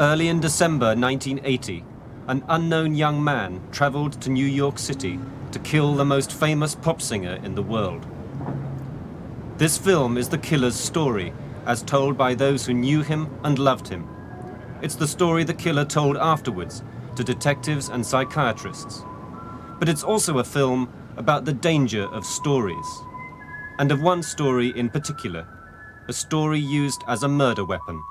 Early in December 1980, an unknown young man traveled to New York City to kill the most famous pop singer in the world. This film is the killer's story, as told by those who knew him and loved him. It's the story the killer told afterwards to detectives and psychiatrists. But it's also a film about the danger of stories, and of one story in particular, a story used as a murder weapon.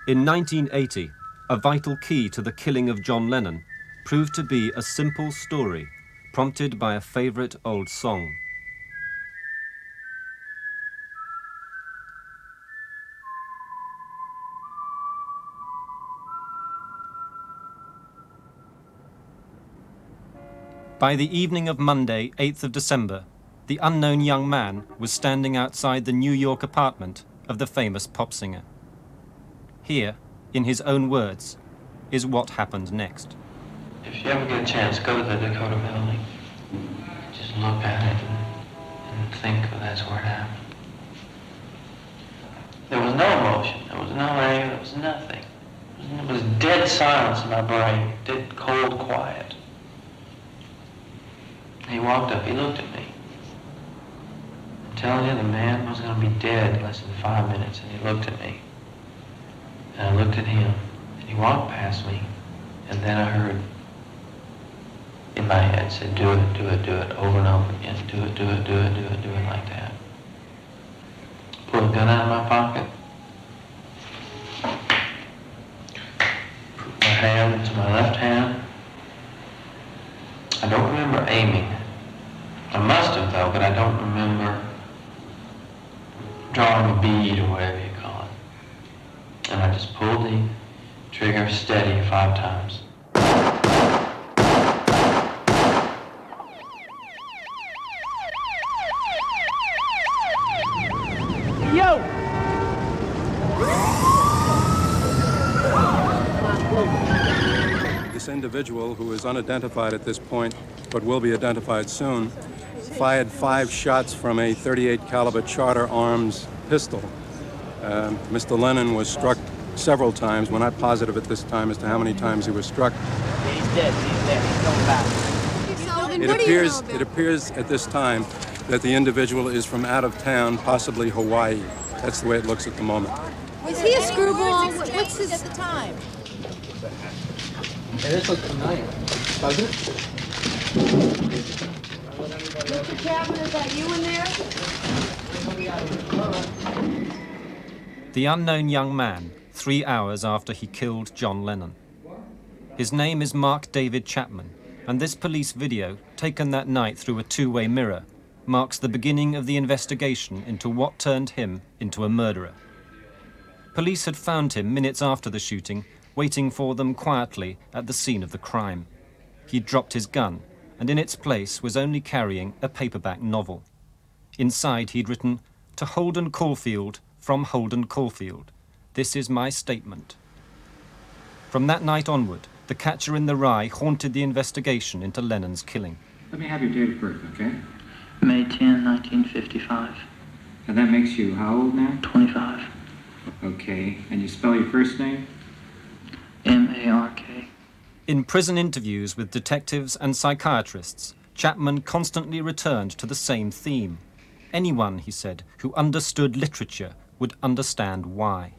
In 1980, a vital key to the killing of John Lennon proved to be a simple story prompted by a favorite old song. By the evening of Monday, 8th of December, the unknown young man was standing outside the New York apartment of the famous pop singer. Here, in his own words, is what happened next. If you ever get a chance, go to the Dakota building. Just look at it and think that's where it happened. There was no emotion, there was no anger, there was nothing. It was dead silence in my brain, dead cold quiet. He walked up, he looked at me. I'm telling you, the man was going to be dead in less than 5 minutes, and he looked at me. And I looked at him, and he walked past me, and then I heard in my head, said, do it, do it, do it, over and over again, do it, do it, do it, do it, do it, like that. Pulled a gun out of my pocket, put my hand into my left hand. I don't remember aiming. I must have, though, but I don't remember drawing a bead or whatever you call it. And I just pulled the trigger steady 5 times. Yo! This individual, who is unidentified at this point, but will be identified soon, fired 5 shots from a .38 caliber Charter Arms pistol. Mr. Lennon was struck several times. We're not positive at this time as to how many times he was struck. He's dead, he's coming back. It appears at this time that the individual is from out of town, possibly Hawaii. That's the way it looks at the moment. Was he a screwball? What's his at the time? Hey, this looks familiar, doesn't it? Mr. Chapman, is that you in there? The unknown young man, 3 hours after he killed John Lennon. His name is Mark David Chapman, and this police video, taken that night through a two-way mirror, marks the beginning of the investigation into what turned him into a murderer. Police had found him minutes after the shooting, waiting for them quietly at the scene of the crime. He'd dropped his gun, and in its place was only carrying a paperback novel. Inside he'd written, "To Holden Caulfield, from Holden Caulfield. This is my statement." From that night onward, the catcher in the rye haunted the investigation into Lennon's killing. Let me have your date of birth, okay? May 10, 1955. And that makes you how old now? 25. Okay, and you spell your first name? M-A-R-K. In prison interviews with detectives and psychiatrists, Chapman constantly returned to the same theme. Anyone, he said, who understood literature would understand why.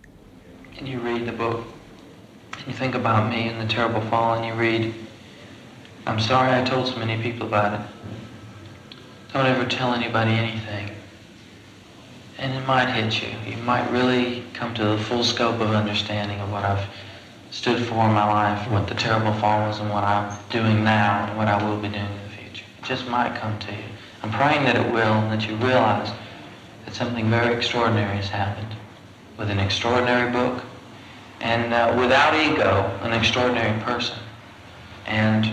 And you read the book, and you think about me and the terrible fall, and you read, "I'm sorry I told so many people about it. Don't ever tell anybody anything." And it might hit you. You might really come to the full scope of understanding of what I've stood for in my life, what the terrible fall was, and what I'm doing now, and what I will be doing in the future. It just might come to you. I'm praying that it will, and that you realize that something very extraordinary has happened with an extraordinary book, and without ego, an extraordinary person. And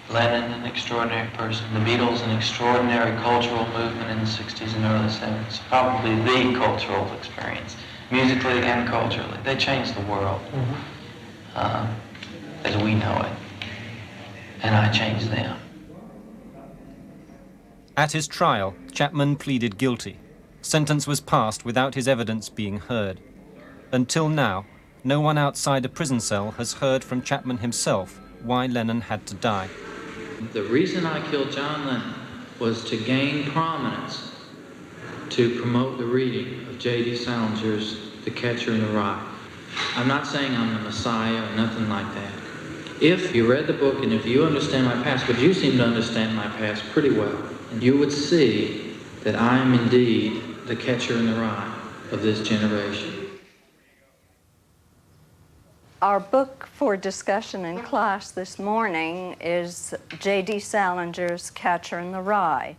Lennon, an extraordinary person. The Beatles, an extraordinary cultural movement in the 60s and early 70s. Probably the cultural experience, musically and culturally. They changed the world as we know it. And I changed them. At his trial, Chapman pleaded guilty. sentence was passed without his evidence being heard. Until now, no one outside a prison cell has heard from Chapman himself why Lennon had to die. The reason I killed John Lennon was to gain prominence, to promote the reading of J.D. Salinger's The Catcher in the Rye. I'm not saying I'm the Messiah or nothing like that. If you read the book and if you understand my past, but you seem to understand my past pretty well, and you would see that I am indeed the catcher in the rye of this generation. Our book for discussion in class this morning is J.D. Salinger's Catcher in the Rye.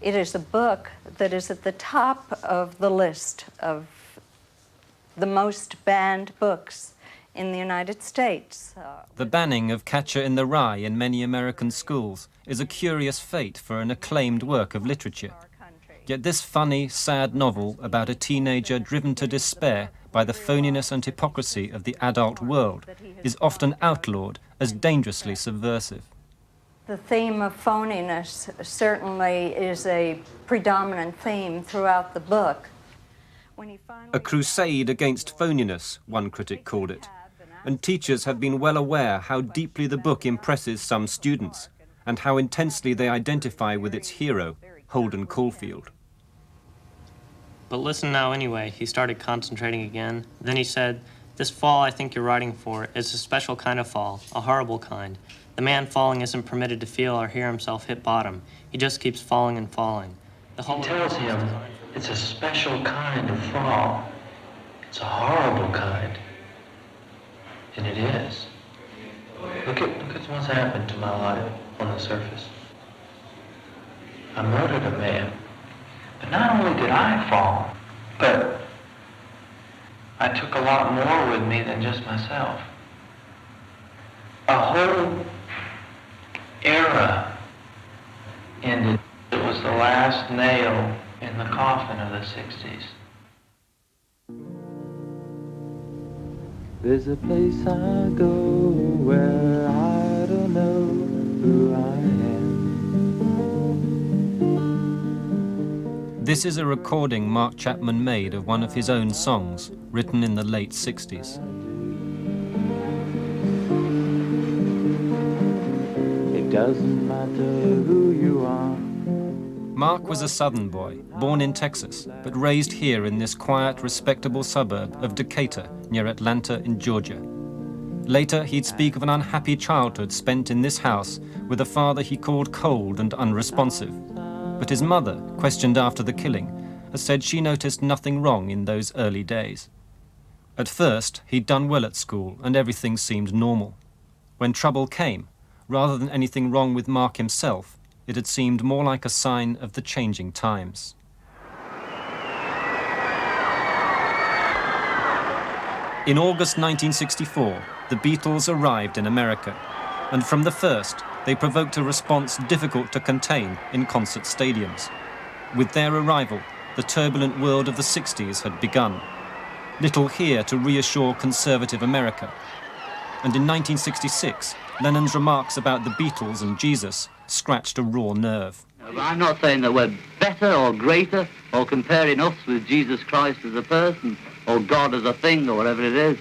It is a book that is at the top of the list of the most banned books in the United States. The banning of Catcher in the Rye in many American schools is a curious fate for an acclaimed work of literature. Yet this funny, sad novel about a teenager driven to despair by the phoniness and hypocrisy of the adult world is often outlawed as dangerously subversive. The theme of phoniness certainly is a predominant theme throughout the book. A crusade against phoniness, one critic called it, and teachers have been well aware how deeply the book impresses some students and how intensely they identify with its hero, Holden Caulfield. But listen now anyway, he started concentrating again. Then he said, "This fall I think you're writing for is a special kind of fall, a horrible kind. The man falling isn't permitted to feel or hear himself hit bottom. He just keeps falling and falling. The whole He tells him it's a special kind of fall. It's a horrible kind. And it is. Look at what's happened to my life on the surface. I murdered a man. But not only did I fall, but I took a lot more with me than just myself. A whole era ended. It was the last nail in the coffin of the 60s. There's a place I go where I don't know who I am. This is a recording Mark Chapman made of one of his own songs, written in the late 60s. It doesn't matter who you are. Mark was a Southern boy, born in Texas, but raised here in this quiet, respectable suburb of Decatur, near Atlanta in Georgia. Later, he'd speak of an unhappy childhood spent in this house with a father he called cold and unresponsive. But his mother, questioned after the killing, has said she noticed nothing wrong in those early days. At first, he'd done well at school and everything seemed normal. When trouble came, rather than anything wrong with Mark himself, it had seemed more like a sign of the changing times. In August 1964, the Beatles arrived in America, and from the first, they provoked a response difficult to contain in concert stadiums. With their arrival, the turbulent world of the 60s had begun. Little here to reassure conservative America. And in 1966, Lennon's remarks about the Beatles and Jesus scratched a raw nerve. I'm not saying that we're better or greater or comparing us with Jesus Christ as a person or God as a thing or whatever it is.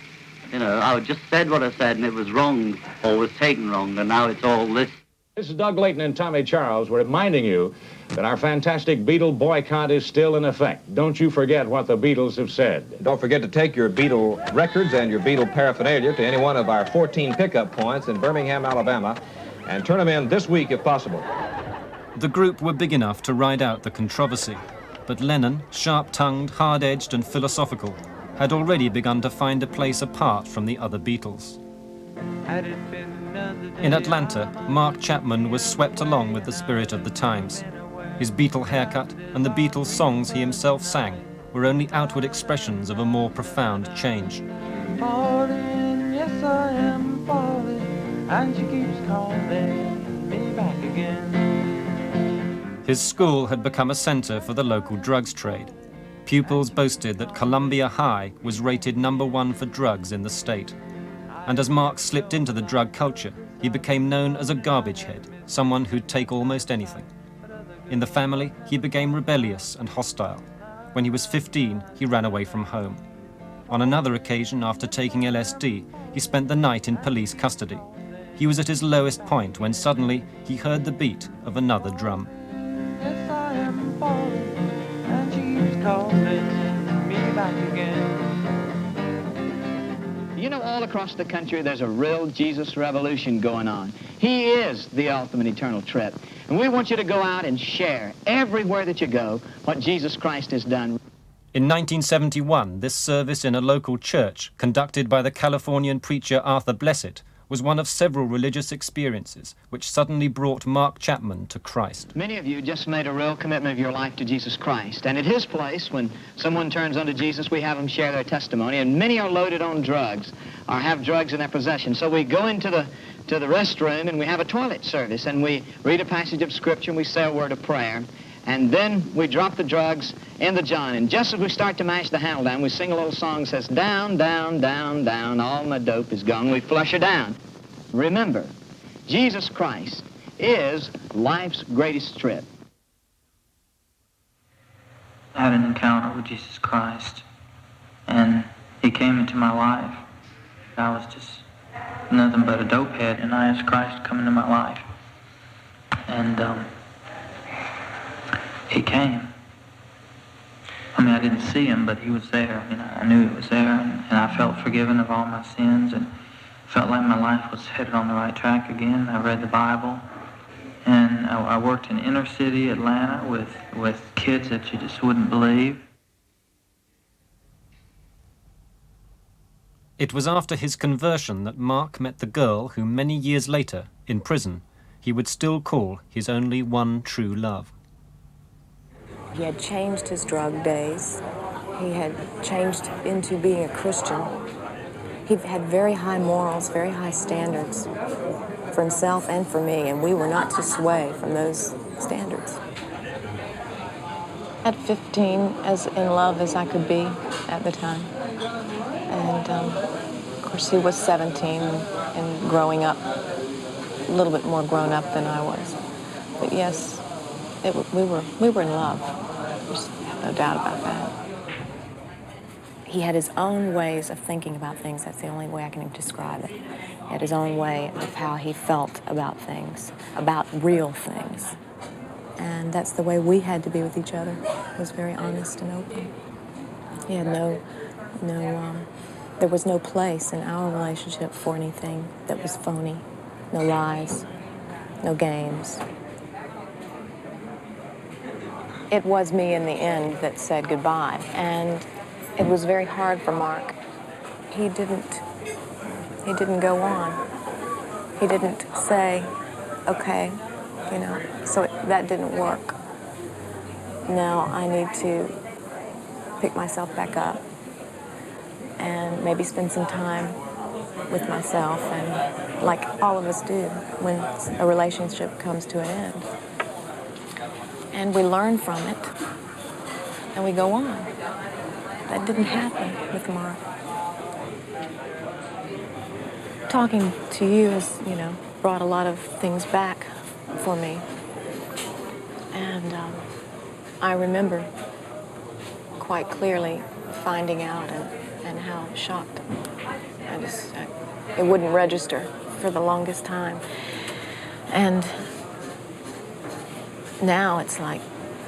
You know, I just said what I said and it was wrong or was taken wrong, and now it's all this. This is Doug Layton and Tommy Charles. We're reminding you that our fantastic Beatle boycott is still in effect. Don't you forget what the Beatles have said. Don't forget to take your Beatle records and your Beatle paraphernalia to any one of our 14 pickup points in Birmingham, Alabama, and turn them in this week if possible. The group were big enough to ride out the controversy, but Lennon, sharp-tongued, hard-edged and philosophical, had already begun to find a place apart from the other Beatles. In Atlanta, Mark Chapman was swept along with the spirit of the times. His Beatle haircut and the Beatles songs he himself sang were only outward expressions of a more profound change. Falling, yes I am falling, and she keeps calling me back again. His school had become a center for the local drugs trade. Pupils boasted that Columbia High was rated #1 for drugs in the state. And as Mark slipped into the drug culture, he became known as a garbage head, someone who'd take almost anything. In the family, he became rebellious and hostile. When he was 15, he ran away from home. On another occasion, after taking LSD, he spent the night in police custody. He was at his lowest point when suddenly he heard the beat of another drum. Yes, I am falling, and she's calling me back again. You know, all across the country, there's a real Jesus revolution going on. He is the ultimate eternal trip. And we want you to go out and share everywhere that you go what Jesus Christ has done. In 1971, this service in a local church, conducted by the Californian preacher Arthur Blessitt, was one of several religious experiences which suddenly brought Mark Chapman to Christ. Many of you just made a real commitment of your life to Jesus Christ. And at his place, when someone turns unto Jesus, we have them share their testimony. And many are loaded on drugs or have drugs in their possession. So we go into the restroom and we have a toilet service. And we read a passage of Scripture and we say a word of prayer. And then we drop the drugs in the john. And just as we start to mash the handle down, we sing a little song that says, down, down, down, down, all my dope is gone. We flush her down. Remember, Jesus Christ is life's greatest trip. I had an encounter with Jesus Christ, and he came into my life. I was just nothing but a dope head, and I asked Christ to come into my life. And he came. I mean, I didn't see him, but he was there. You know, I knew he was there, and I felt forgiven of all my sins, and felt like my life was headed on the right track again. I read the Bible, and I worked in inner city Atlanta with kids that you just wouldn't believe. It was after his conversion that Mark met the girl who many years later, in prison, he would still call his only one true love. He had changed his drug days. He had changed into being a Christian. He had very high morals, very high standards for himself and for me, and we were not to sway from those standards. At 15, as in love as I could be at the time. And of course, he was 17 and growing up, a little bit more grown up than I was. But yes, we were in love. There's no doubt about that. He had his own ways of thinking about things. That's the only way I can describe it. He had his own way of how he felt about things, about real things. And that's the way we had to be with each other. It was very honest and open. He had there was no place in our relationship for anything that was phony. No lies, no games. It was me in the end that said goodbye, and it was very hard for Mark. He didn't go on. He didn't say, okay, you know, so that didn't work. Now I need to pick myself back up and maybe spend some time with myself, and like all of us do when a relationship comes to an end. And we learn from it, and we go on. That didn't happen with Mark. Talking to you has, you know, brought a lot of things back for me. And I remember quite clearly finding out and how shocked. It wouldn't register for the longest time. And now it's like,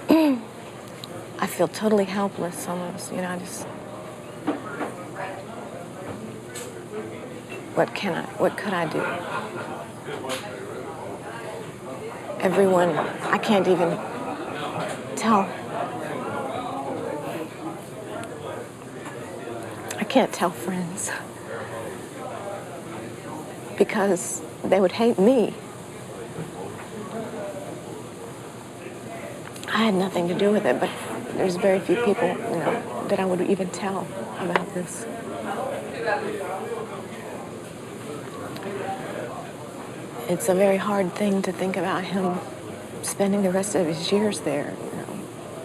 I feel totally helpless almost, you know, what could I do? Everyone, I can't even tell. I can't tell friends because they would hate me. I had nothing to do with it, but there's very few people, you know, that I would even tell about this. It's a very hard thing to think about him spending the rest of his years there, you know,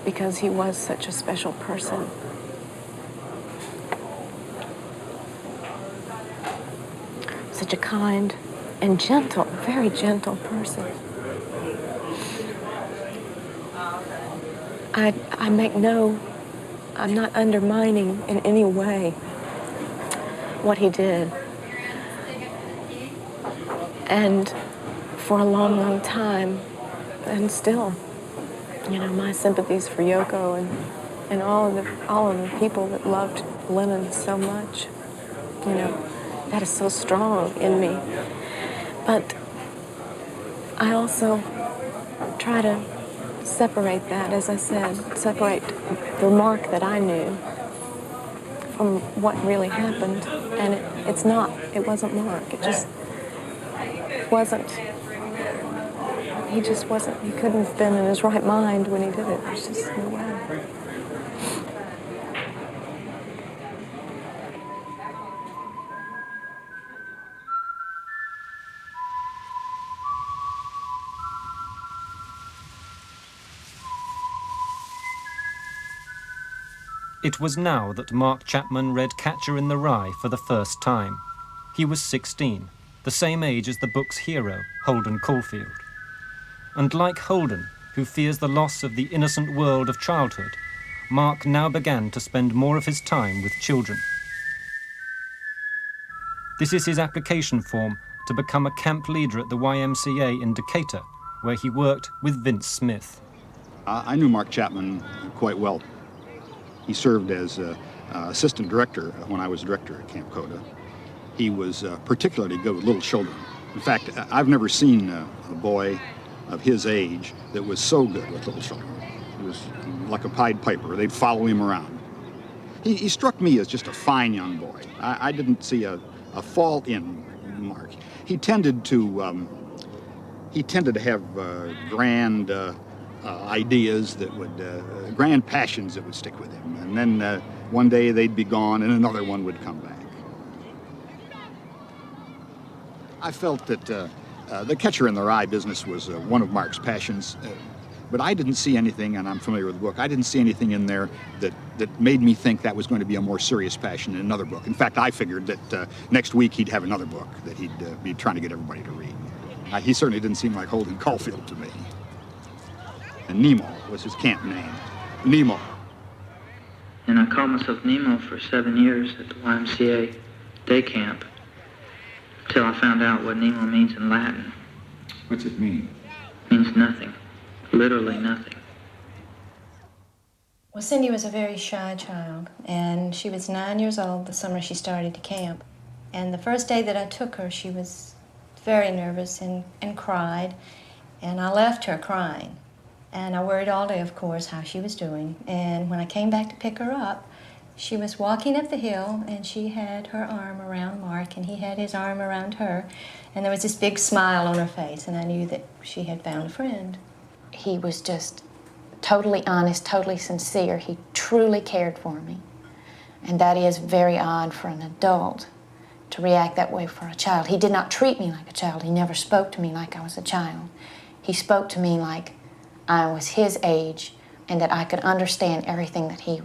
because he was such a special person. Such a kind and gentle, very gentle person. I'm not undermining in any way what he did. And for a long, long time, and still, you know, my sympathies for Yoko and all of the people that loved Lennon so much. You know, that is so strong in me. But I also try to separate that, as I said, separate the Mark that I knew from what really happened. And it wasn't Mark. It just wasn't. He just wasn't, he couldn't have been in his right mind when he did it. There's just no way. It was now that Mark Chapman read Catcher in the Rye for the first time. He was 16, the same age as the book's hero, Holden Caulfield. And like Holden, who fears the loss of the innocent world of childhood, Mark now began to spend more of his time with children. This is his application form to become a camp leader at the YMCA in Decatur, where he worked with Vince Smith. I knew Mark Chapman quite well. He served as assistant director when I was director at Camp Coda. He was particularly good with little children. In fact, I've never seen a boy of his age that was so good with little children. He was like a Pied Piper. They'd follow him around. He struck me as just a fine young boy. I didn't see a fault in Mark. He tended to have grand ideas that would, grand passions that would stick with him. And then one day they'd be gone and another one would come back. I felt that the Catcher in the Rye business was one of Mark's passions, but I didn't see anything, and I'm familiar with the book, I didn't see anything in there that made me think that was going to be a more serious passion in another book. In fact, I figured that next week he'd have another book that he'd be trying to get everybody to read. He certainly didn't seem like Holden Caulfield to me. And Nemo was his camp name. Nemo. And I called myself Nemo for 7 years at the YMCA day camp, till I found out what Nemo means in Latin. What's it mean? It means nothing. Literally nothing. Well, Cindy was a very shy child, and she was 9 years old the summer she started to camp. And the first day that I took her, she was very nervous and cried, and I left her crying. And I worried all day, of course, how she was doing. And when I came back to pick her up, she was walking up the hill, and she had her arm around Mark, and he had his arm around her. And there was this big smile on her face, and I knew that she had found a friend. He was just totally honest, totally sincere. He truly cared for me. And that is very odd for an adult to react that way for a child. He did not treat me like a child. He never spoke to me like I was a child. He spoke to me like I was his age and that I could understand everything that he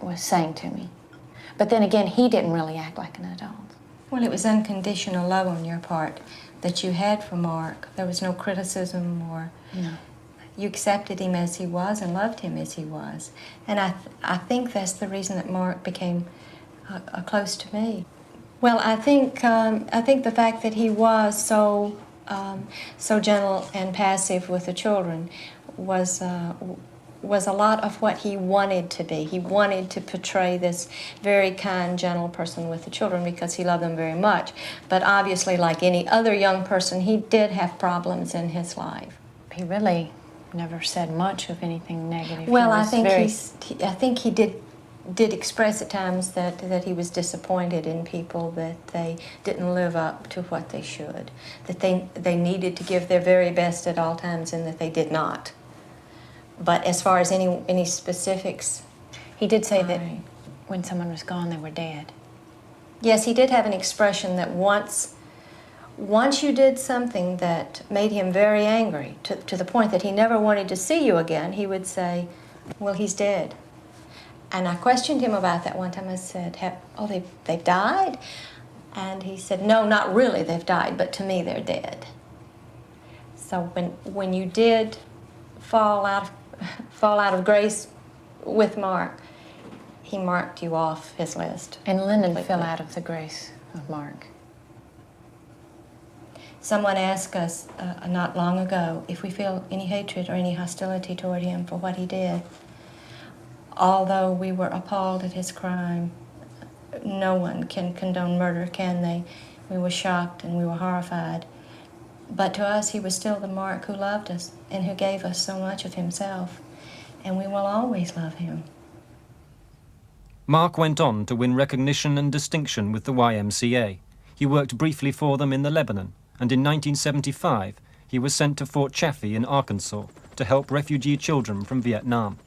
was saying to me. But then again, he didn't really act like an adult. Well, it was unconditional love on your part that you had for Mark. There was no criticism or... No. You accepted him as he was and loved him as he was. And I think that's the reason that Mark became close to me. Well, I think the fact that he was so gentle and passive with the children was a lot of what he wanted to be. He wanted to portray this very kind, gentle person with the children because he loved them very much. But obviously, like any other young person, he did have problems in his life. He really never said much of anything negative. Well, I think he did express at times that he was disappointed in people, that they didn't live up to what they should, that they needed to give their very best at all times, and that they did not. But as far as any specifics... He did say that when someone was gone, they were dead. Yes, he did have an expression that once you did something that made him very angry, to the point that he never wanted to see you again, he would say, well, he's dead. And I questioned him about that one time. I said, they've died? And he said, no, not really, they've died, but to me, they're dead. So when you did fall out of grace with Mark, he marked you off his list. And Lennon completely. fell out of the grace of Mark. Someone asked us not long ago if we feel any hatred or any hostility toward him for what he did. Although we were appalled at his crime, no one can condone murder, can they? We were shocked and we were horrified. But to us, he was still the Mark who loved us and who gave us so much of himself. And we will always love him. Mark went on to win recognition and distinction with the YMCA. He worked briefly for them in the Lebanon, and in 1975 he was sent to Fort Chaffee in Arkansas to help refugee children from Vietnam.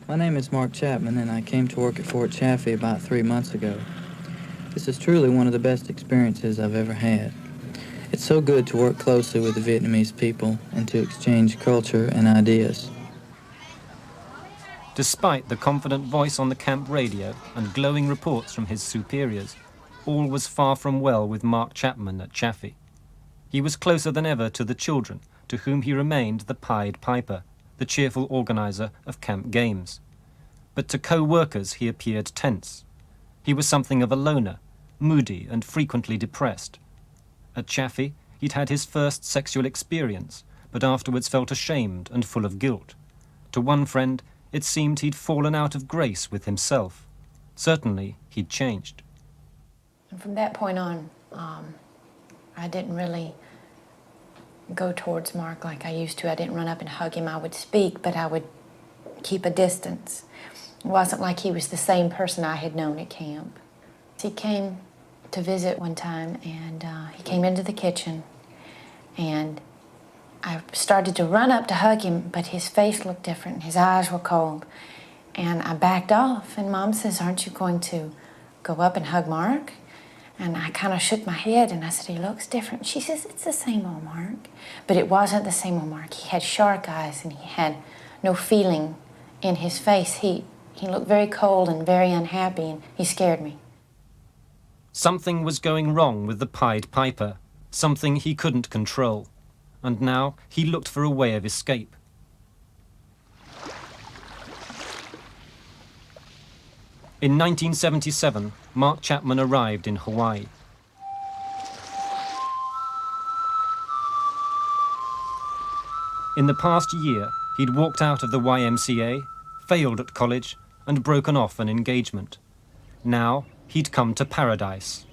My name is Mark Chapman, and I came to work at Fort Chaffee about 3 months ago. This is truly one of the best experiences I've ever had. It's so good to work closely with the Vietnamese people and to exchange culture and ideas. Despite the confident voice on the camp radio and glowing reports from his superiors, all was far from well with Mark Chapman at Chaffee. He was closer than ever to the children, to whom he remained the Pied Piper, the cheerful organizer of camp games. But to co-workers he appeared tense. He was something of a loner, moody and frequently depressed. At Chaffee, he'd had his first sexual experience, but afterwards felt ashamed and full of guilt. To one friend, it seemed he'd fallen out of grace with himself. Certainly, he'd changed. And from that point on, I didn't really go towards Mark like I used to. I didn't run up and hug him. I would speak, but I would keep a distance. It wasn't like he was the same person I had known at camp. He came to visit one time, and he came into the kitchen, and I started to run up to hug him, but his face looked different. His eyes were cold, and I backed off, and Mom says, "Aren't you going to go up and hug Mark?" And I kind of shook my head, and I said, "He looks different." She says, "It's the same old Mark." But it wasn't the same old Mark. He had shark eyes, and he had no feeling in his face. He looked very cold and very unhappy, and he scared me. Something was going wrong with the Pied Piper, something he couldn't control. And now he looked for a way of escape. In 1977, Mark Chapman arrived in Hawaii. In the past year, he'd walked out of the YMCA, failed at college, and broken off an engagement. Now, he'd come to paradise.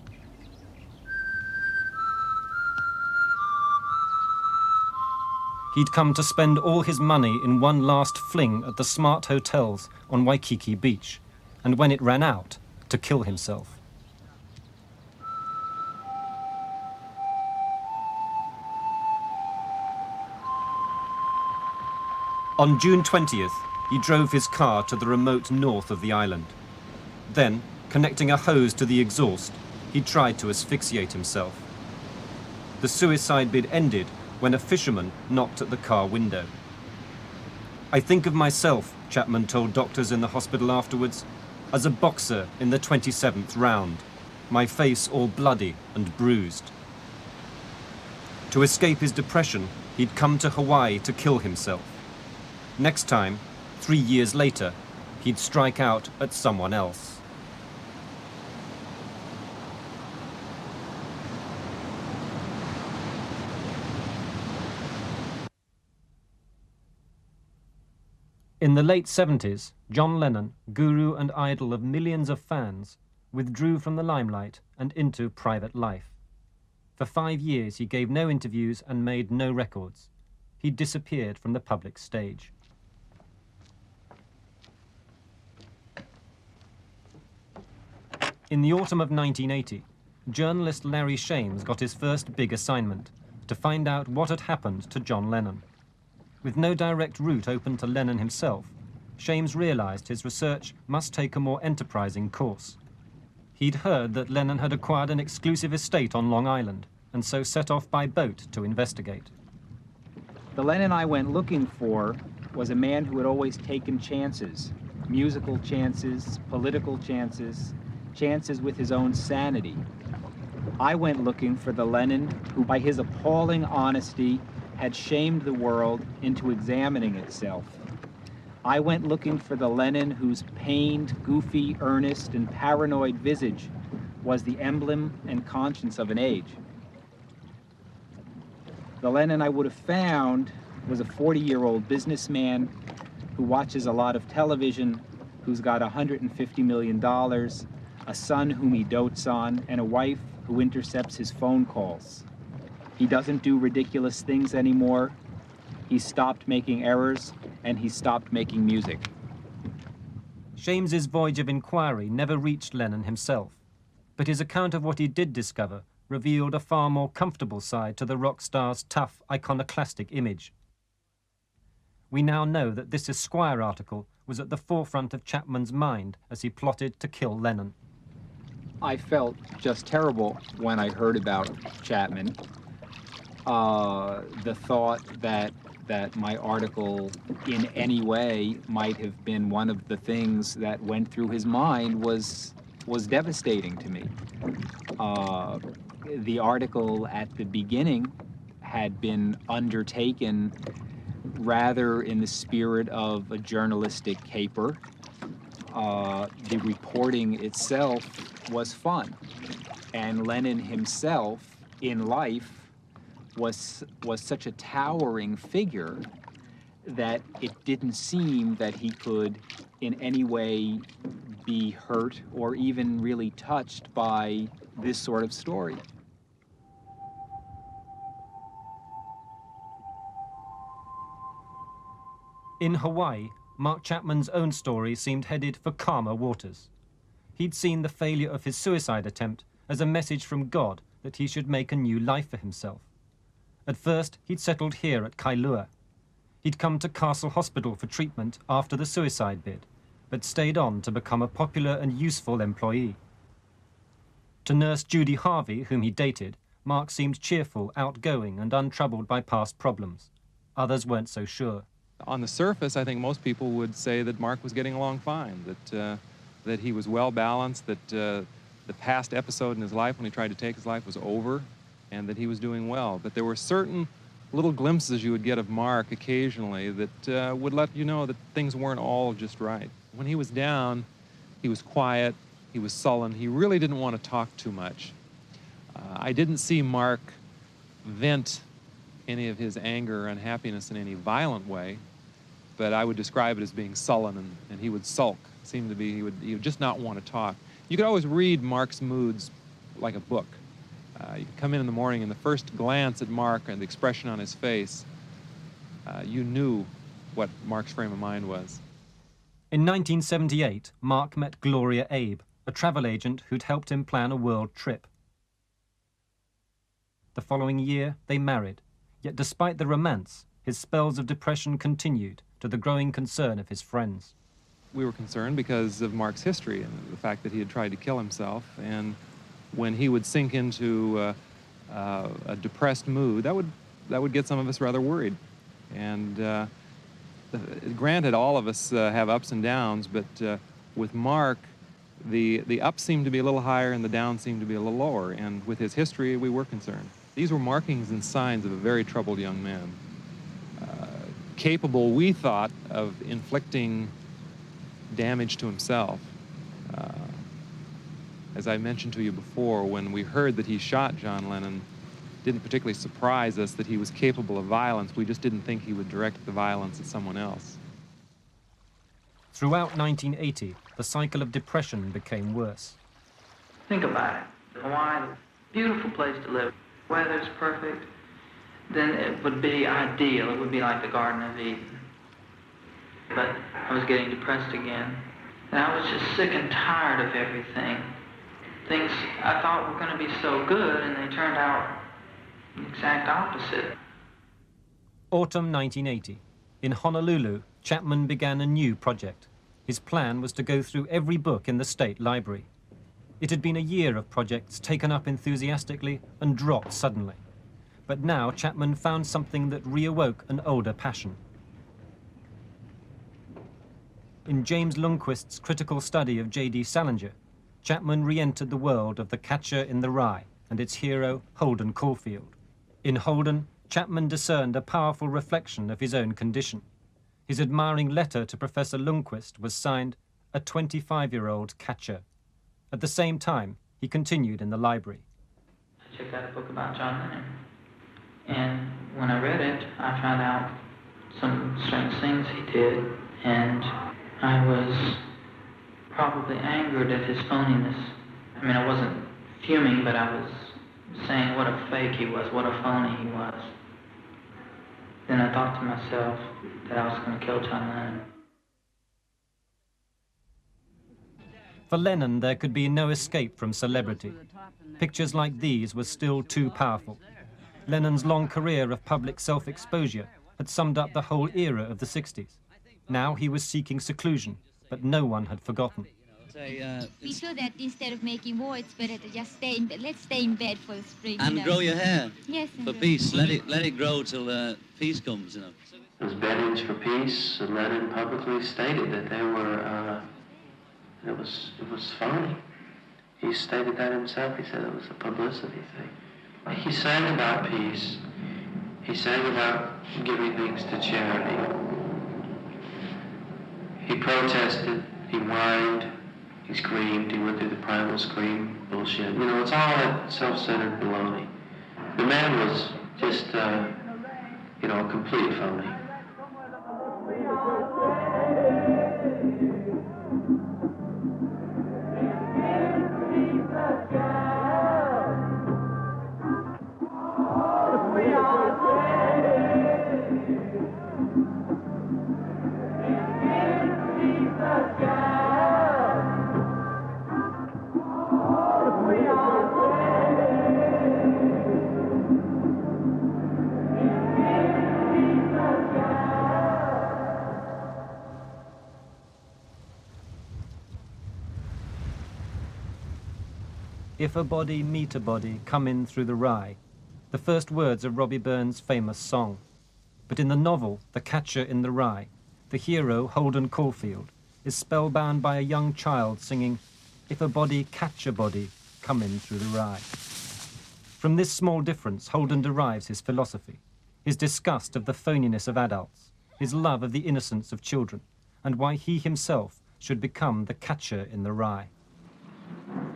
He'd come to spend all his money in one last fling at the smart hotels on Waikiki Beach, and when it ran out, to kill himself. On June 20th, he drove his car to the remote north of the island. Then, connecting a hose to the exhaust, he tried to asphyxiate himself. The suicide bid ended when a fisherman knocked at the car window. "I think of myself," Chapman told doctors in the hospital afterwards, "as a boxer in the 27th round, my face all bloody and bruised." To escape his depression, he'd come to Hawaii to kill himself. Next time, 3 years later, he'd strike out at someone else. In the late 70s, John Lennon, guru and idol of millions of fans, withdrew from the limelight and into private life. For 5 years, he gave no interviews and made no records. He disappeared from the public stage. In the autumn of 1980, journalist Larry Shames got his first big assignment, to find out what had happened to John Lennon. With no direct route open to Lennon himself, Shames realized his research must take a more enterprising course. He'd heard that Lennon had acquired an exclusive estate on Long Island, and so set off by boat to investigate. The Lennon I went looking for was a man who had always taken chances, musical chances, political chances, chances with his own sanity. I went looking for the Lennon who, by his appalling honesty, had shamed the world into examining itself. I went looking for the Lennon whose pained, goofy, earnest, and paranoid visage was the emblem and conscience of an age. The Lennon I would have found was a 40-year-old businessman who watches a lot of television, who's got $150 million, a son whom he dotes on, and a wife who intercepts his phone calls. He doesn't do ridiculous things anymore. He stopped making errors, and he stopped making music. Shames's voyage of inquiry never reached Lennon himself, but his account of what he did discover revealed a far more comfortable side to the rock star's tough, iconoclastic image. We now know that this Esquire article was at the forefront of Chapman's mind as he plotted to kill Lennon. I felt just terrible when I heard about Chapman. The thought that my article in any way might have been one of the things that went through his mind was devastating to me. The article at the beginning had been undertaken rather in the spirit of a journalistic caper. The reporting itself was fun, and Lennon himself in life was such a towering figure that it didn't seem that he could in any way be hurt or even really touched by this sort of story. In Hawaii, Mark Chapman's own story seemed headed for calmer waters. He'd seen the failure of his suicide attempt as a message from God that he should make a new life for himself. At first, he'd settled here at Kailua. He'd come to Castle Hospital for treatment after the suicide bid, but stayed on to become a popular and useful employee. To nurse Judy Harvey, whom he dated, Mark seemed cheerful, outgoing, and untroubled by past problems. Others weren't so sure. On the surface, I think most people would say that Mark was getting along fine, that he was well balanced, that the past episode in his life when he tried to take his life was over, and that he was doing well. But there were certain little glimpses you would get of Mark occasionally that would let you know that things weren't all just right. When he was down, he was quiet, he was sullen, he really didn't want to talk too much. I didn't see Mark vent any of his anger or unhappiness in any violent way, but I would describe it as being sullen, and he would sulk. It seemed to be he would just not want to talk. You could always read Mark's moods like a book. You could come in the morning, and the first glance at Mark and the expression on his face, you knew what Mark's frame of mind was. In 1978, Mark met Gloria Abe, a travel agent who'd helped him plan a world trip. The following year, they married. Yet despite the romance, his spells of depression continued, to the growing concern of his friends. We were concerned because of Mark's history and the fact that he had tried to kill himself, and when he would sink into a depressed mood, that would get some of us rather worried. And granted, all of us have ups and downs, but with Mark, the ups seemed to be a little higher and the downs seemed to be a little lower, and with his history, we were concerned. These were markings and signs of a very troubled young man, capable, we thought, of inflicting damage to himself. As I mentioned to you before, when we heard that he shot John Lennon, it didn't particularly surprise us that he was capable of violence. We just didn't think he would direct the violence at someone else. Throughout 1980, the cycle of depression became worse. Think about it. Hawaii, beautiful place to live. Weather's perfect. Then it would be ideal. It would be like the Garden of Eden. But I was getting depressed again. And I was just sick and tired of everything. Things I thought were going to be so good, and they turned out the exact opposite. Autumn 1980. In Honolulu, Chapman began a new project. His plan was to go through every book in the state library. It had been a year of projects taken up enthusiastically and dropped suddenly. But now Chapman found something that reawoke an older passion. In James Lundquist's critical study of J.D. Salinger, Chapman re-entered the world of The Catcher in the Rye and its hero, Holden Caulfield. In Holden, Chapman discerned a powerful reflection of his own condition. His admiring letter to Professor Lundquist was signed, "A 25-year-old catcher." At the same time, he continued in the library. I checked out a book about John Lennon. And when I read it, I found out some strange things he did. And I was probably angered at his phoniness. I mean, I wasn't fuming, but I was saying what a fake he was, what a phony he was. Then I thought to myself that I was going to kill John Lennon. For Lennon, there could be no escape from celebrity. Pictures like these were still too powerful. Lennon's long career of public self-exposure had summed up the whole era of the 60s. Now he was seeking seclusion, but no one had forgotten. We feel that instead of making war, it's better to just stay in bed. Let's stay in bed for the spring. And grow your hair. Yes. For peace. Let it grow till peace comes, you know. Those beddings for peace, Lennon publicly stated that they were, it was phony. He stated that himself. He said it was a publicity thing. He sang about peace. He sang about giving things to charity. He protested. He whined. He screamed. He went through the primal scream bullshit. You know, it's all that self-centered baloney. The man was just, you know, a complete phony. If a body meet a body, come in through the rye, the first words of Robbie Burns' famous song. But in the novel, The Catcher in the Rye, the hero, Holden Caulfield, is spellbound by a young child singing, "If a body catch a body, come in through the rye." From this small difference, Holden derives his philosophy, his disgust of the phoniness of adults, his love of the innocence of children, and why he himself should become the catcher in the rye.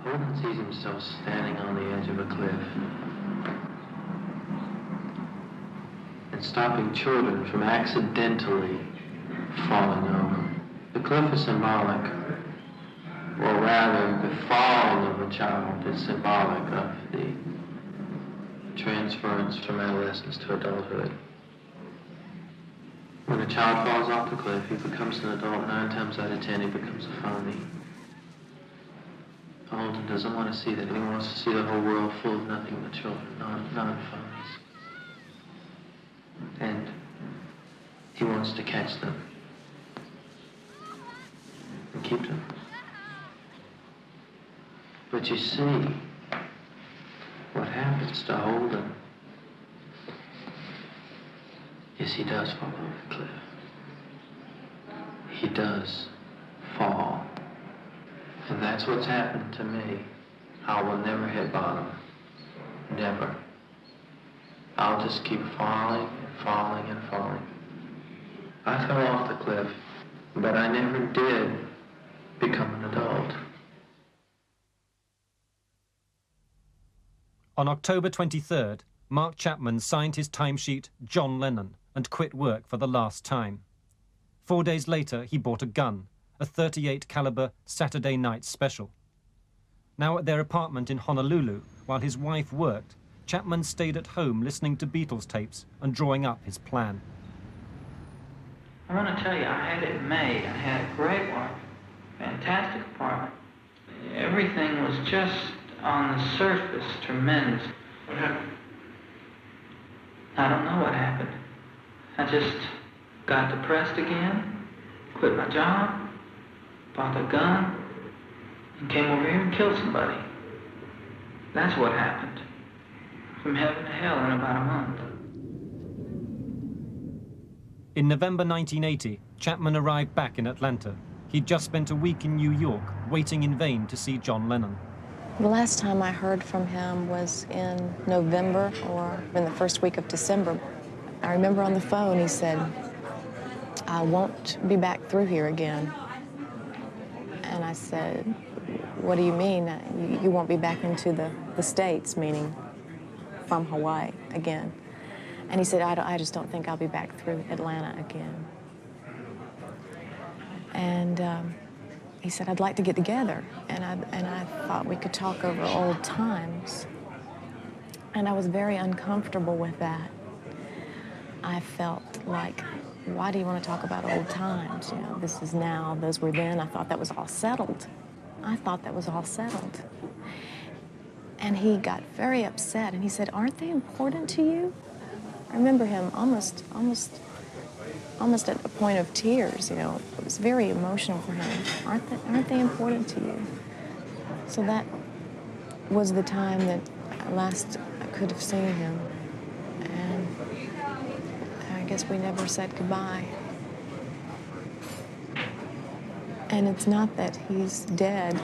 Holden sees himself standing on the edge of a cliff and stopping children from accidentally falling over. The cliff is symbolic, or rather, the falling of a child is symbolic of the transference from adolescence to adulthood. When a child falls off the cliff, he becomes an adult. 9 times out of 10, he becomes a phony. Holden doesn't want to see that. He wants to see the whole world full of nothing but children, non-phonies. And he wants to catch them and keep them. But you see, what happens to Holden is he does fall off the cliff. He does fall. And that's what's happened to me. I will never hit bottom. Never. I'll just keep falling and falling and falling. I fell off the cliff, but I never did become an adult. On October 23rd, Mark Chapman signed his timesheet John Lennon and quit work for the last time. 4 days later, he bought a gun, a .38 caliber Saturday night special. Now at their apartment in Honolulu, while his wife worked, Chapman stayed at home listening to Beatles tapes and drawing up his plan. I want to tell you, I had it made. I had a great one, fantastic apartment. Everything was just on the surface tremendous. What happened? I don't know what happened. I just got depressed again, quit my job, bought a gun, and came over here and killed somebody. That's what happened. From heaven to hell in about a month. In November 1980, Chapman arrived back in Atlanta. He'd just spent a week in New York, waiting in vain to see John Lennon. The last time I heard from him was in November or in the first week of December. I remember on the phone he said, I won't be back through here again. And I said, what do you mean? You won't be back into the States, meaning from Hawaii again. And he said, I just don't think I'll be back through Atlanta again. And he said, I'd like to get together. And I thought we could talk over old times. And I was very uncomfortable with that. I felt like, why do you want to talk about old times? You know, this is now, those were then. I thought that was all settled. I thought that was all settled. And he got very upset, and he said, aren't they important to you? I remember him almost at a point of tears, you know. It was very emotional for him. Aren't they important to you? So that was the time that last I could have seen him. And I guess we never said goodbye. And it's not that he's dead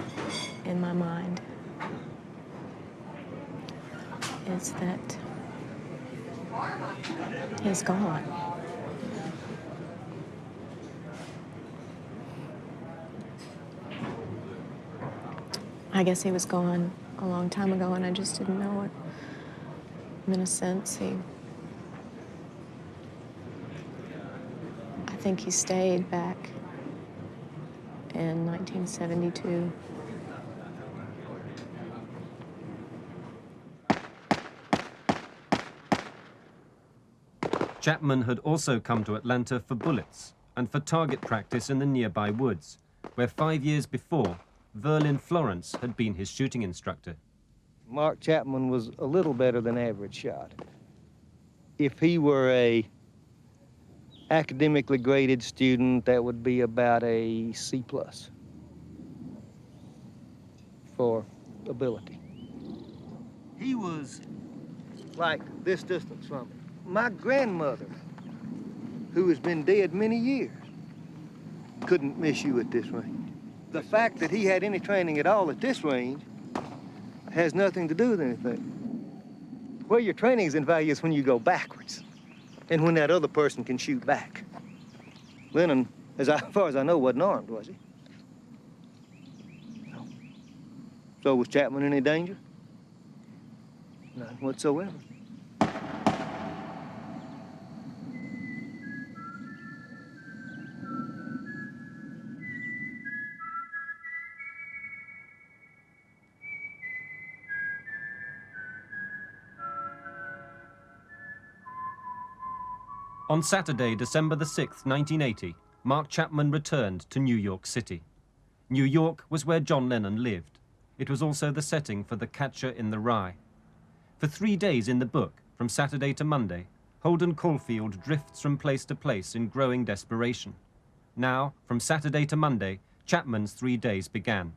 in my mind. It's that he's gone. I guess he was gone a long time ago, and I just didn't know it. In a sense, I think he stayed back in 1972. Chapman had also come to Atlanta for bullets and for target practice in the nearby woods, where 5 years before, Verlin Florence had been his shooting instructor. Mark Chapman was a little better than average shot. If he were a academically graded student, that would be about a C+ for ability. He was like this distance from me. My grandmother, who has been dead many years, couldn't miss you at this range. The fact that he had any training at all at this range has nothing to do with anything. Where your training is in value is when you go backwards and when that other person can shoot back. Lennon, as far as I know, wasn't armed, was he? No. So was Chapman in any danger? None whatsoever. On Saturday, December the 6th, 1980, Mark Chapman returned to New York City. New York was where John Lennon lived. It was also the setting for The Catcher in the Rye. For 3 days in the book, from Saturday to Monday, Holden Caulfield drifts from place to place in growing desperation. Now, from Saturday to Monday, Chapman's 3 days began,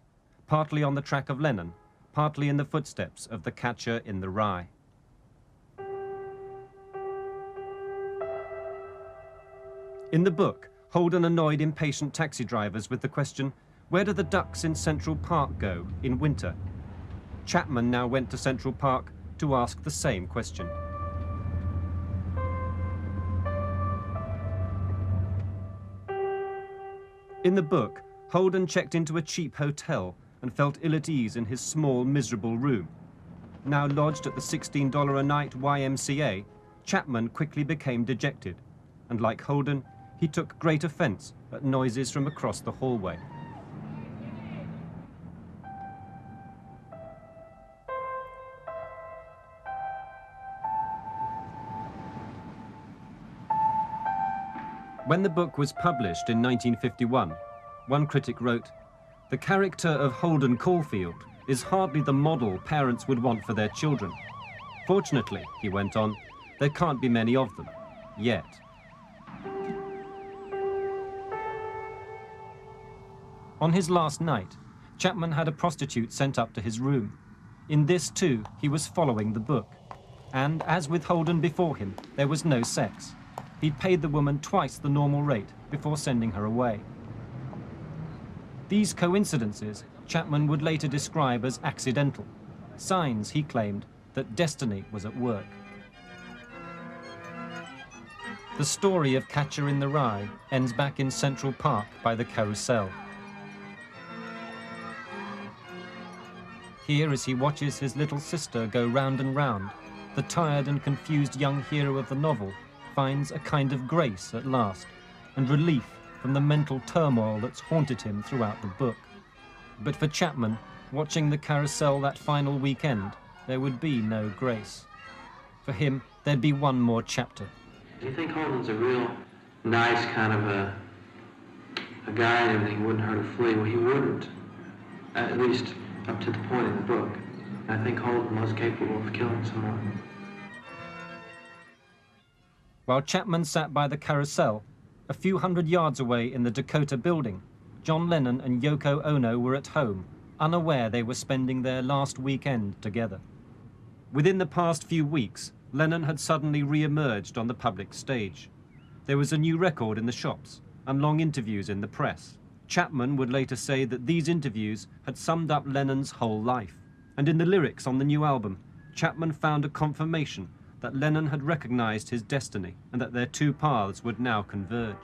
partly on the track of Lennon, partly in the footsteps of The Catcher in the Rye. In the book, Holden annoyed impatient taxi drivers with the question, where do the ducks in Central Park go in winter? Chapman now went to Central Park to ask the same question. In the book, Holden checked into a cheap hotel and felt ill at ease in his small, miserable room. Now lodged at the $16 a night YMCA, Chapman quickly became dejected, and like Holden, he took great offense at noises from across the hallway. When the book was published in 1951, one critic wrote, "The character of Holden Caulfield is hardly the model parents would want for their children. Fortunately," he went on, "there can't be many of them, yet." On his last night, Chapman had a prostitute sent up to his room. In this, too, he was following the book. And, as with Holden before him, there was no sex. He'd paid the woman twice the normal rate before sending her away. These coincidences Chapman would later describe as accidental, signs, he claimed, that destiny was at work. The story of Catcher in the Rye ends back in Central Park by the Carousel. Here, as he watches his little sister go round and round, the tired and confused young hero of the novel finds a kind of grace at last, and relief from the mental turmoil that's haunted him throughout the book. But for Chapman, watching the Carousel that final weekend, there would be no grace. For him, there'd be one more chapter. Do you think Holden's a real nice kind of a guy and everything? He wouldn't hurt a flea? Well, he wouldn't, at least up to the point in the book. I think Holden was capable of killing someone. While Chapman sat by the Carousel, a few hundred yards away in the Dakota building, John Lennon and Yoko Ono were at home, unaware they were spending their last weekend together. Within the past few weeks, Lennon had suddenly re-emerged on the public stage. There was a new record in the shops and long interviews in the press. Chapman would later say that these interviews had summed up Lennon's whole life. And in the lyrics on the new album, Chapman found a confirmation that Lennon had recognized his destiny and that their two paths would now converge.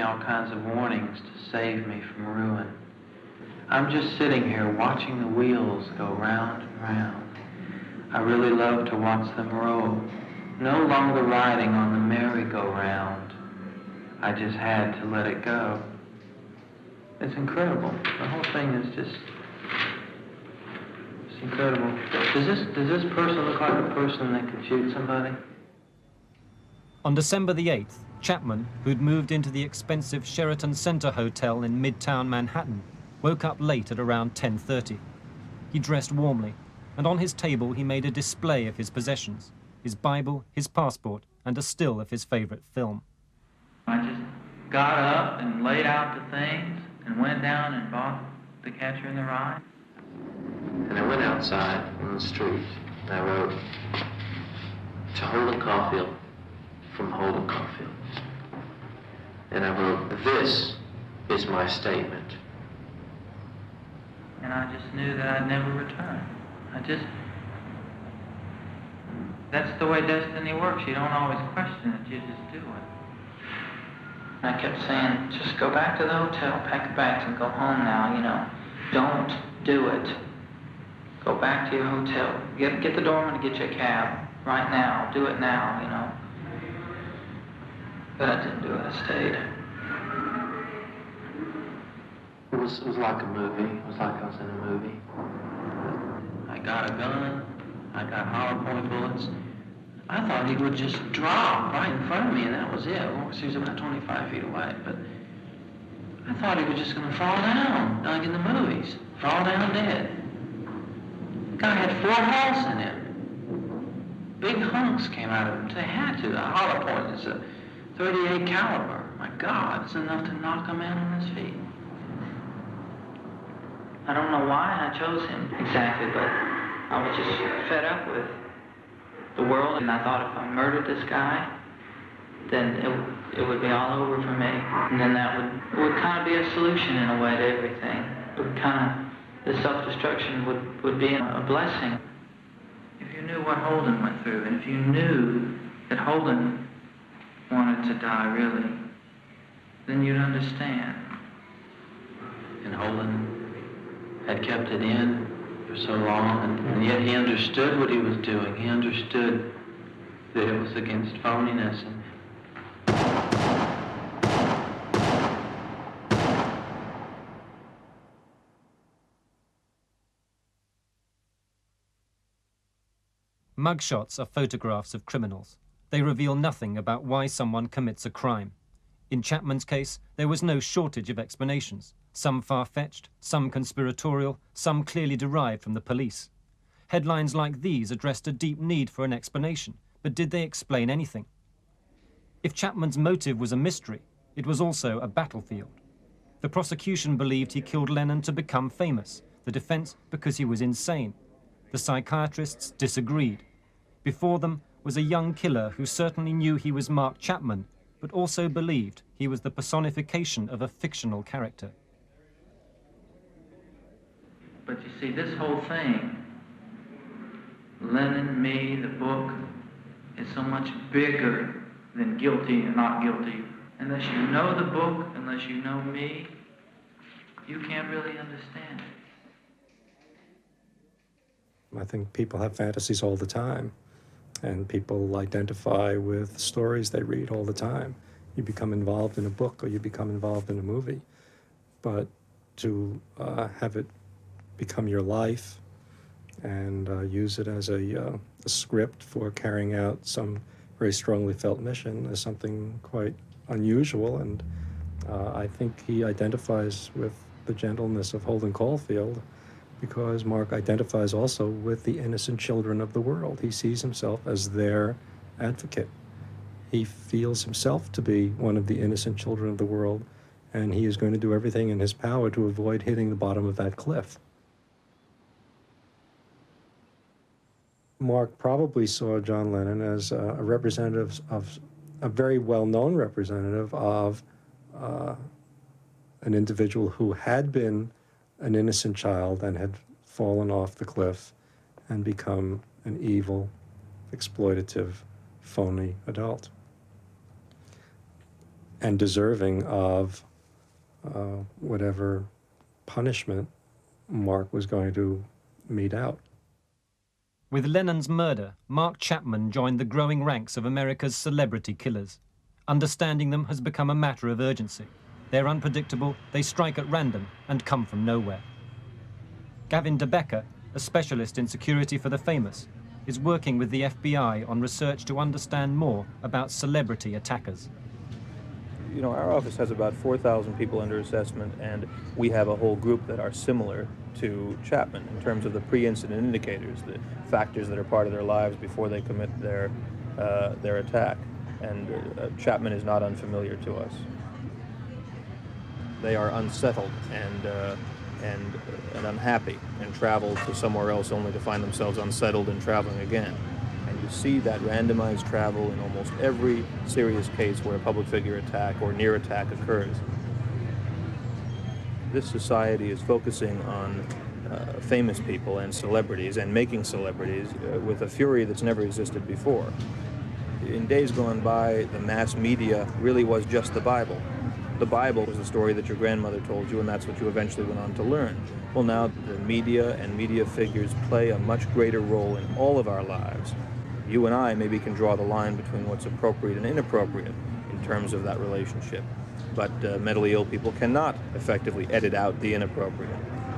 All kinds of warnings to save me from ruin. I'm just sitting here watching the wheels go round and round. I really love to watch them roll. No longer riding on the merry-go-round. I just had to let it go. It's incredible. The whole thing is just... it's incredible. Does this person look like a person that could shoot somebody? On December the 8th, Chapman, who'd moved into the expensive Sheraton Center Hotel in Midtown Manhattan, woke up late at around 10:30. He dressed warmly, and on his table he made a display of his possessions, his Bible, his passport, and a still of his favorite film. I just got up and laid out the things and went down and bought The Catcher in the Rye. And I went outside on the street and I wrote, "To Holden Caulfield, from Holden Caulfield." And I wrote, "This is my statement." And I just knew that I'd never return. That's the way destiny works. You don't always question it, you just do it. I kept saying, just go back to the hotel, pack your bags and go home now, you know. Don't do it. Go back to your hotel. Get the doorman to get you a cab right now. Do it now, you know. But I didn't do it, I stayed. It was like a movie. It was like I was in a movie. I got a gun. I got hollow point bullets. I thought he would just drop right in front of me and that was it. Well, he was about 25 feet away, but I thought he was just going to fall down, like in the movies. Fall down dead. The guy had 4 holes in him. Big hunks came out of him. They had to. The hollow point is a 38 caliber. My God, it's enough to knock a man on his feet. I don't know why I chose him exactly, but I was just fed up with the world, and I thought if I murdered this guy, then it would be all over for me. And then that would kind of be a solution in a way to everything. It would the self-destruction would be a blessing. If you knew what Holden went through, and if you knew that Holden wanted to die really, then you'd understand. And Holden had kept it in for so long, and yet he understood what he was doing. He understood that it was against phoniness. And mugshots are photographs of criminals. They reveal nothing about why someone commits a crime. In Chapman's case, there was no shortage of explanations, some far-fetched, some conspiratorial, some clearly derived from the police. Headlines like these addressed a deep need for an explanation, but did they explain anything? If Chapman's motive was a mystery, it was also a battlefield. The prosecution believed he killed Lennon to become famous, the defense because he was insane. The psychiatrists disagreed. Before them was a young killer who certainly knew he was Mark Chapman, but also believed he was the personification of a fictional character. But you see, this whole thing, Lennon, me, the book, is so much bigger than guilty and not guilty. Unless you know the book, unless you know me, you can't really understand it. I think people have fantasies all the time, and people identify with stories they read all the time. You become involved in a book or you become involved in a movie, but to have it become your life and use it as a script for carrying out some very strongly felt mission is something quite unusual, and I think he identifies with the gentleness of Holden Caulfield, because Mark identifies also with the innocent children of the world. He sees himself as their advocate. He feels himself to be one of the innocent children of the world, and he is going to do everything in his power to avoid hitting the bottom of that cliff. Mark probably saw John Lennon as a representative of, a very well-known representative of an individual who had been an innocent child and had fallen off the cliff and become an evil, exploitative, phony adult, and deserving of whatever punishment Mark was going to mete out. With Lennon's murder, Mark Chapman joined the growing ranks of America's celebrity killers. Understanding them has become a matter of urgency. They're unpredictable, they strike at random, and come from nowhere. Gavin DeBecker, a specialist in security for the famous, is working with the FBI on research to understand more about celebrity attackers. You know, our office has about 4,000 people under assessment, and we have a whole group that are similar to Chapman in terms of the pre-incident indicators, the factors that are part of their lives before they commit their attack. And Chapman is not unfamiliar to us. They are unsettled and unhappy and travel to somewhere else only to find themselves unsettled and traveling again. And you see that randomized travel in almost every serious case where a public figure attack or near attack occurs. This society is focusing on famous people and celebrities and making celebrities with a fury that's never existed before. In days gone by, the mass media really was just the Bible. The Bible was the story that your grandmother told you, and that's what you eventually went on to learn. Well, now the media and media figures play a much greater role in all of our lives. You and I maybe can draw the line between what's appropriate and inappropriate in terms of that relationship. But mentally ill people cannot effectively edit out the inappropriate.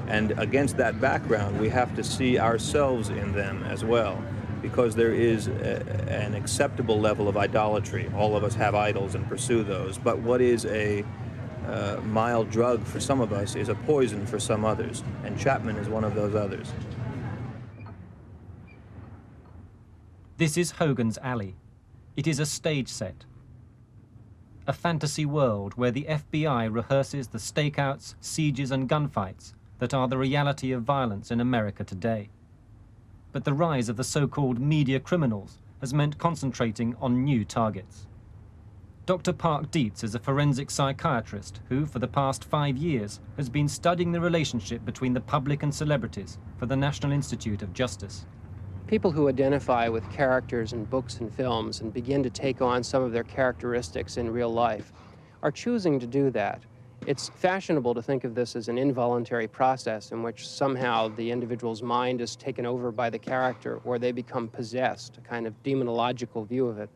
And against that background, we have to see ourselves in them as well, because there is an acceptable level of idolatry. All of us have idols and pursue those. But what is a mild drug for some of us is a poison for some others. And Chapman is one of those others. This is Hogan's Alley. It is a stage set. A fantasy world where the FBI rehearses the stakeouts, sieges and gunfights that are the reality of violence in America today. But the rise of the so-called media criminals has meant concentrating on new targets. Dr. Park Dietz is a forensic psychiatrist who, for the past 5 years, has been studying the relationship between the public and celebrities for the National Institute of Justice. People who identify with characters in books and films and begin to take on some of their characteristics in real life are choosing to do that It's fashionable to think of this as an involuntary process in which somehow the individual's mind is taken over by the character or they become possessed, a kind of demonological view of it.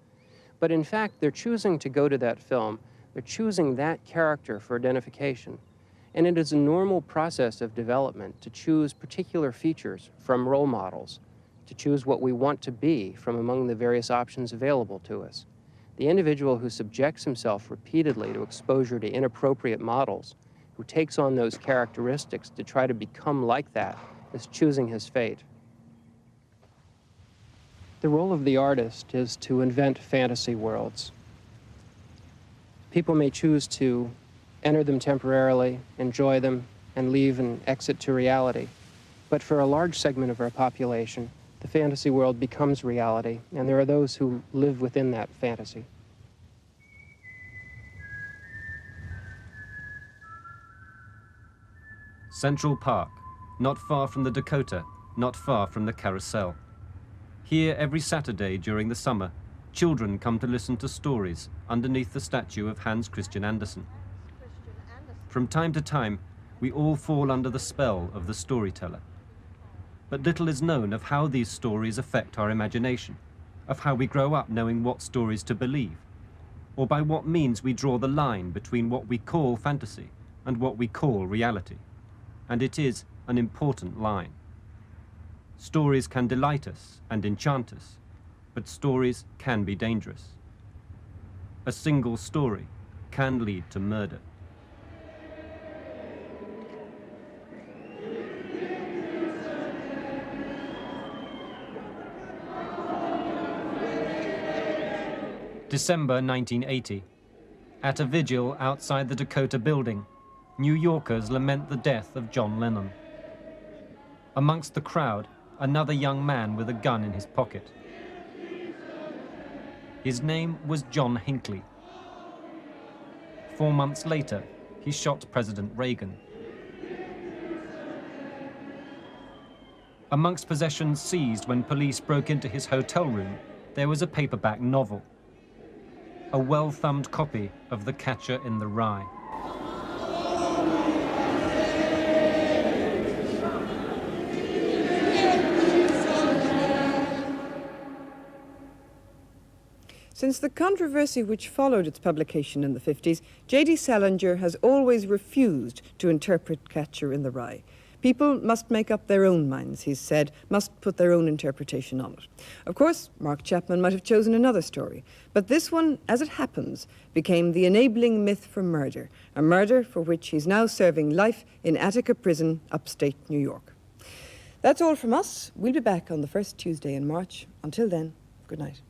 But in fact, they're choosing to go to that film. They're choosing that character for identification. And it is a normal process of development to choose particular features from role models, to choose what we want to be from among the various options available to us. The individual who subjects himself repeatedly to exposure to inappropriate models, who takes on those characteristics to try to become like that, is choosing his fate. The role of the artist is to invent fantasy worlds. People may choose to enter them temporarily, enjoy them, and leave and exit to reality. But for a large segment of our population, the fantasy world becomes reality, and there are those who live within that fantasy. Central Park, not far from the Dakota, not far from the Carousel. Here, every Saturday during the summer, children come to listen to stories underneath the statue of Hans Christian Andersen. From time to time, we all fall under the spell of the storyteller. But little is known of how these stories affect our imagination, of how we grow up knowing what stories to believe, or by what means we draw the line between what we call fantasy and what we call reality. And it is an important line. Stories can delight us and enchant us, but stories can be dangerous. A single story can lead to murder. December 1980. At a vigil outside the Dakota building, New Yorkers lament the death of John Lennon. Amongst the crowd, another young man with a gun in his pocket. His name was John Hinckley. 4 months later, he shot President Reagan. Amongst possessions seized when police broke into his hotel room, there was a paperback novel. A well-thumbed copy of The Catcher in the Rye. Since the controversy which followed its publication in the 50s, J.D. Salinger has always refused to interpret Catcher in the Rye. People must make up their own minds, he's said, must put their own interpretation on it. Of course, Mark Chapman might have chosen another story, but this one, as it happens, became the enabling myth for murder, a murder for which he's now serving life in Attica Prison, upstate New York. That's all from us. We'll be back on the first Tuesday in March. Until then, good night.